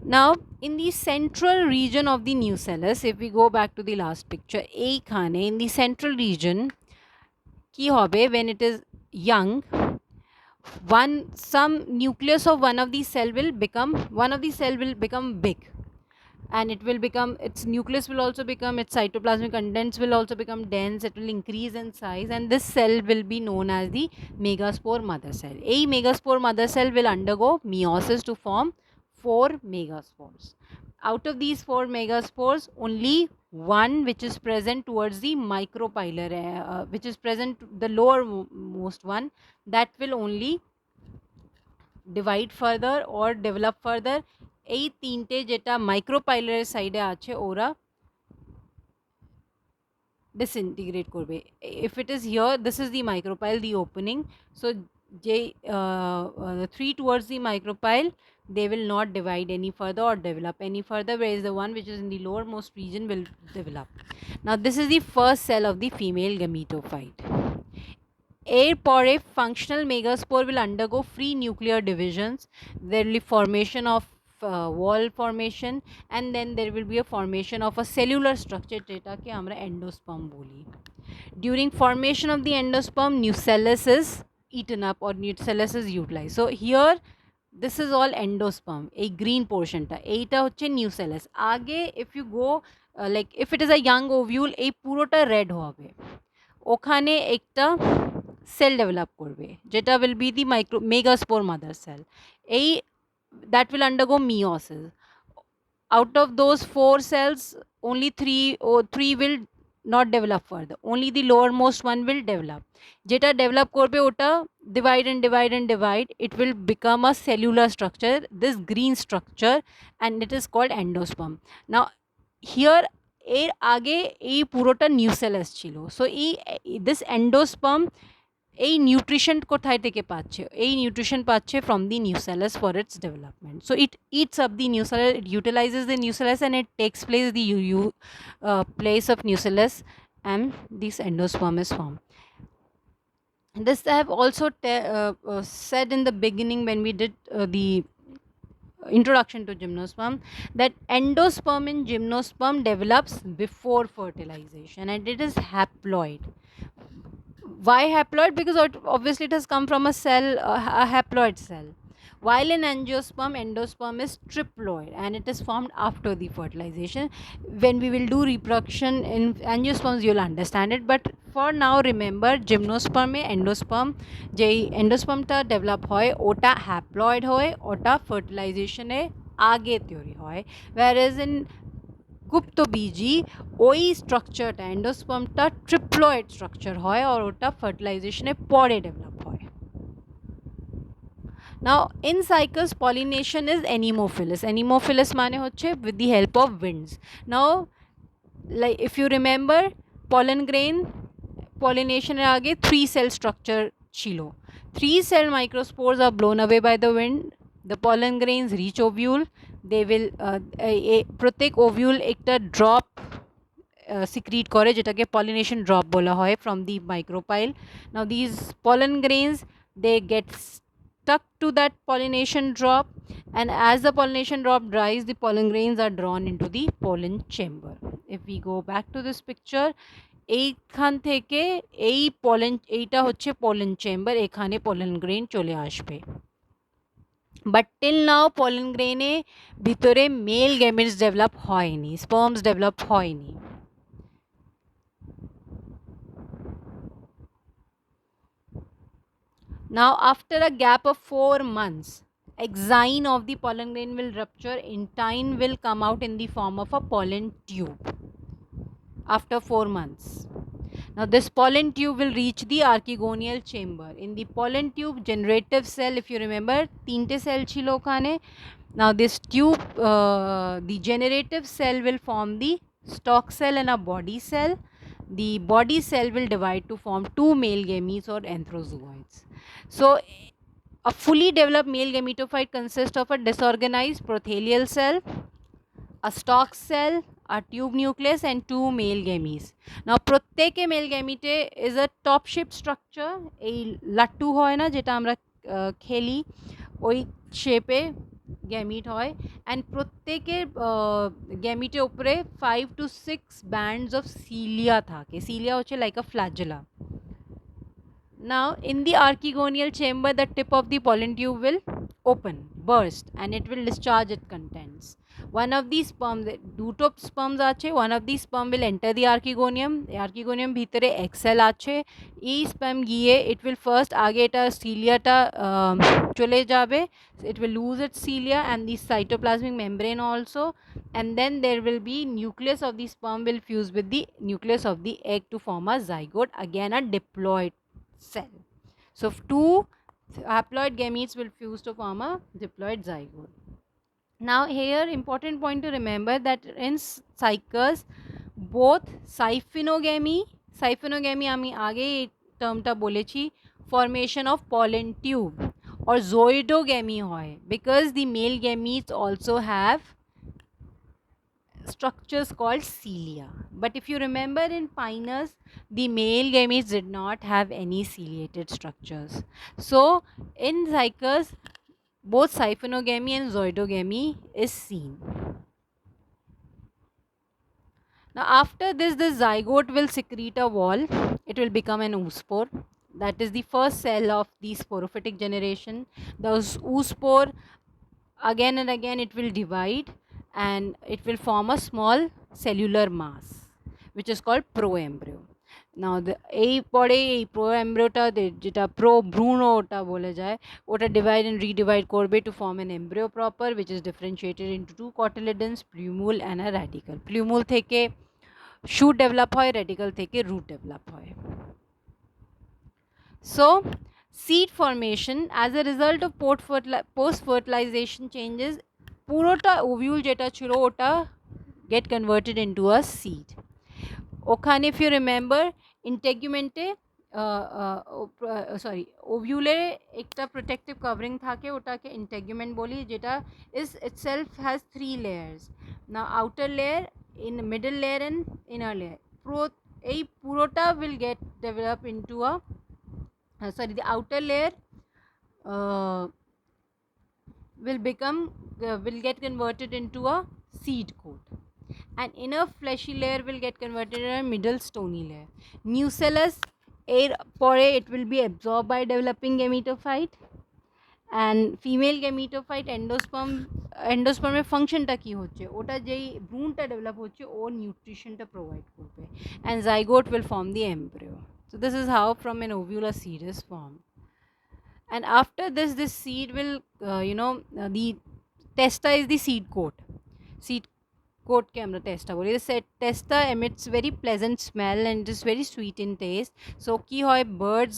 Now, in the central region of the nucellus, if we go back to the last picture, in the central region, কি হবে when it is young, some nucleus of one of the cell will become big, and it will become, its nucleus will also become, its cytoplasmic contents will also become dense, it will increase in size, and this cell will be known as the megaspore mother cell. A megaspore mother cell will undergo meiosis to form 4 megaspores. Out of these 4 megaspores, only one, which is present towards the micropylar, which is present, the lower most one, that will only divide further or develop further. এই তিনটে যেটা মাইক্রোপাইলারের সাইডে আছে ওরা disintegrate করবে. If it is here, this is the micropyle, the opening. So the three towards the micropyle, they will not divide any further or develop any further, whereas the one which is in the lowermost region will develop. Now this is the first cell of the female gametophyte. A functional megaspore will undergo free nuclear divisions. There will be formation of wall formation, and then there will be a formation of a cellular structure যেটাকে আমরা endosperm বলি. During formation of the endosperm, nucellus is eaten up or nucellus is utilized. So here this is all endosperm, a green portion টা এইটা হচ্ছে nucellus. আগে if you go like if it is a young ovule, এই পুরোটা red হবে, ওখানে একটা sell develop করবে যেটা will be the megaspore mother cell. এই that will undergo meiosis. Out of those 4 cells, only 3 will not develop further, only the lowermost one will develop. যেটা develop করবে ওটা divide and divide and divide, it will become a cellular structure, this green structure, and it is called endosperm. Now here এর আগে এই পুরোটা nucellus ছিল. So this endosperm এই nutrition কোথায় থেকে পাচ্ছে? এই নিউট্রিশন পাচ্ছে from the nucellus for its development. So it eats up the nucellus, it utilizes the nucellus, and it takes place the place of nucellus, and this endosperm is formed. This I have also said in the beginning when we did the introduction to gymnosperm, that endosperm in gymnosperm develops before fertilization, and it is haploid. Why haploid? Because obviously it has come from a cell, a haploid cell. While in angiosperm, endosperm is triploid, and it is formed after the fertilization. When we will do reproduction in angiosperms, you'll understand it, but for now remember gymnosperm में endosperm যেই endospermটা develop হয় ওটা haploid হয়, ওটা fertilization এ আগে তৈরি হয়, whereas in গুপ্তবীজি ওই স্ট্রাকচারটা এন্ডোস্পার্মটা ট্রিপ্লয়েড স্ট্রাকচার হয় আর ওটা ফার্টিলাইজেশনের পরে ডেভেলপ হয়. Now in cycles, pollination is anemophilous. Anemophilous মানে হচ্ছে with the help of winds. Now like if you remember, pollen grain pollination এর আগে 3 cell structure ছিল. 3 cell microspores are blown away by the wind. The pollen grains reach ovule. They will প্রত্যেক ovule একটা drop secrete করে যেটাকে pollination drop বলা হয় from the micropyle. Now these pollen grains, they get stuck to that pollination drop, and as the pollination drop dries, the pollen grains are drawn into the pollen chamber. If we go back to this picture, এইখান থেকে এই pollen, এইটা হচ্ছে pollen chamber, এখানে pollen grain চলে আসবে. But till now pollen grain এ ভিতরে male gametes develop হয়নি, sperms develop হয়নি. Now after a gap of 4 months, exine of the pollen grain will rupture, intine will come out in the form of a pollen tube after 4 months. Now this pollen tube will reach the archegonial chamber. In the pollen tube, generative cell, if you remember, 3 cell chilo okhane. Now this tube, the generative cell will form the stalk cell and a body cell. The body cell will divide to form 2 male gametes or anthrozoids. So a fully developed male gametophyte consists of a disorganized prothelial cell, a stalk cell, a tube nucleus, and 2 male gametes. Now প্রত্যেকে male gamete is a top shaped structure. এই লাট্টু হয় না যেটা আমরা খেলি ওই শেপে গ্যামিট হয় অ্যান্ড প্রত্যেকের গ্যামিটের উপরে 5 to 6 bands of cilia থাকে. Cilia হচ্ছে like a flagella. Now, in the archegonial chamber, the tip of the pollen tube will open, burst, and it will discharge its contents. One of these sperms, দুটো sperms আছে, one of these sperm will enter the archegonium. Archegonium ভিতরে excell আছে. এই sperm গিয়ে it will first আগে এটা cilia-টা চলে যাবে. It will lose its cilia and the cytoplasmic membrane also, and then there will be nucleus of the sperm will fuse with the nucleus of the egg to form a zygote, again a diploid cell. So two haploid gametes will fuse to form a diploid zygote. Now here important point to remember that in cycles both সাইফিনোগ্যামি আমি আগে এই টার্মটা বলেছি formation of pollen tube or zoidogamy হয় because the male gametes also have structures called cilia. But if you remember in Pinus, the male gametes did not have any ciliated structures. So in Zycus, both siphonogamy and zoidogamy is seen. Now after this, the zygote will secrete a wall. It will become an oospore. That is the first cell of the sporophytic generation. The oospore, again and again it will divide and it will form a small cellular mass which is called proembryo. Now the এই পরে এই প্রোএমব্রিওটা যেটা ভ্রূণ ওটা বলে যায় ওটা divide and রিডিভাইড করবে to form an embryo proper which is differentiated into two cotyledons, plumule and a radicle. Plumule থেকে shoot develop হয়, radicle থেকে root develop হয়. So seed formation as a result of post fertilization changes পুরোটা ovule যেটা ছিল ওটা get converted into a seed. ওখানে if you remember integumente sorry ওভিউলে একটা প্রোটেক্টিভ কভারিং থাকে ওটাকে ইন্টেগুমেন্ট বলি যেটা is itself has 3 layers. Now outer layer, in middle layer and inner layer এই পুরোটা will get develop into a the outer layer will get converted into a seed coat. An inner fleshy layer will get converted into a middle stony layer. Nucellus air pore it will be absorbed by developing gametophyte, and female gametophyte endosperm function টা কি হচ্ছে ওটা যেই ভ্রূণটা develop হচ্ছে ও নিউট্রিশনটা provide করবে and zygote will form the embryo. So this is how from an ovule a seed is formed. And after this seed will the testa is the seed coat के আমরা টেস্টা বলি টেস্টা emits very pleasant smell and is very sweet in taste. So কি হয় birds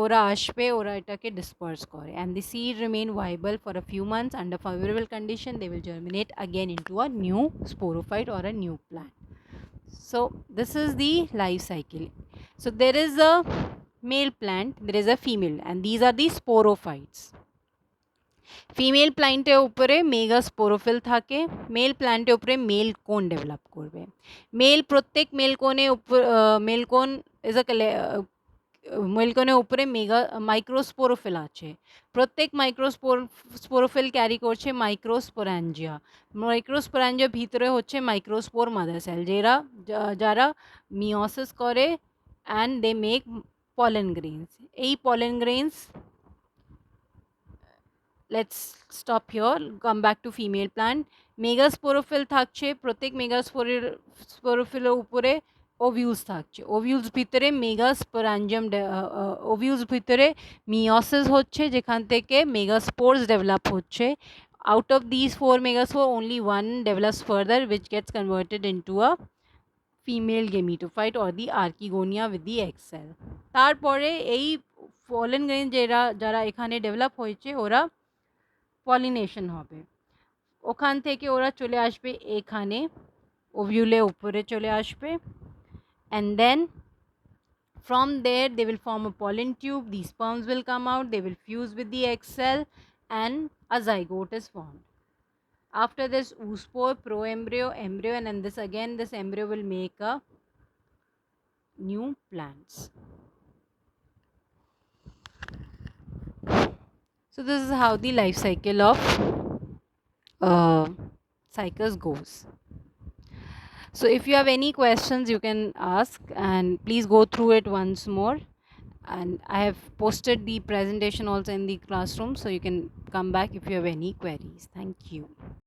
ওরা আসবে ওরা এটাকে disperse করে and the seed remain viable for a few months. Under favorable condition they will germinate again into a new sporophyte or a new plant. So this is the life cycle. So there is a male plant, there is a female, and these are the sporophytes. Female প্ল্যান্টের উপরে mega sporophyll থাকে, mail প্ল্যান্টের উপরে mail কোন develop করবে. প্রত্যেক mail কোন is a মেলকোনের উপরে মেগা মাইক্রোস্পোরোফিল আছে. প্রত্যেক স্পোরোফিল ক্যারি করছে মাইক্রোস্পোরাঞ্জিয়া. মাইক্রোস্পোরাঞ্জিয়ার ভিতরে হচ্ছে মাইক্রোস্পোর মাদার সেল যারা মিওসিস করে and they make pollen grains. এই pollen grains let's stop here, come back to female plant. Megasporophyll থাকছে, প্রত্যেক মেগাস্পোরোফিলের উপরে ওভিউলস থাকছে. ওভিউলস ভিতরে মেগাস্পোরাঞ্জিয়াম ওভিউলস ভিতরে মিওসিস হচ্ছে যেখান থেকে মেগাস্পোর্স ডেভেলপ হচ্ছে. out of these 4 megaspore only one develops further which gets converted into a female gametophyte or the archegonia with the egg cell. তারপরে এই pollen grain যারা এখানে ডেভেলপ হয়েছে ওরা পলিনেশন হবে. ওখান থেকে ওরা চলে আসবে এখানে ওভিউলে উপরে চলে আসবে and then from there they will form a pollen tube. These sperms will come out, they will fuse with the egg cell and a zygote is formed. After this oospore, proembryo, embryo, and then this embryo will make a new plants. So this is how the life cycle of cycles goes. So if you have any questions, you can ask, and please go through it once more. And I have posted the presentation also in the classroom, so you can come back if you have any queries. Thank you.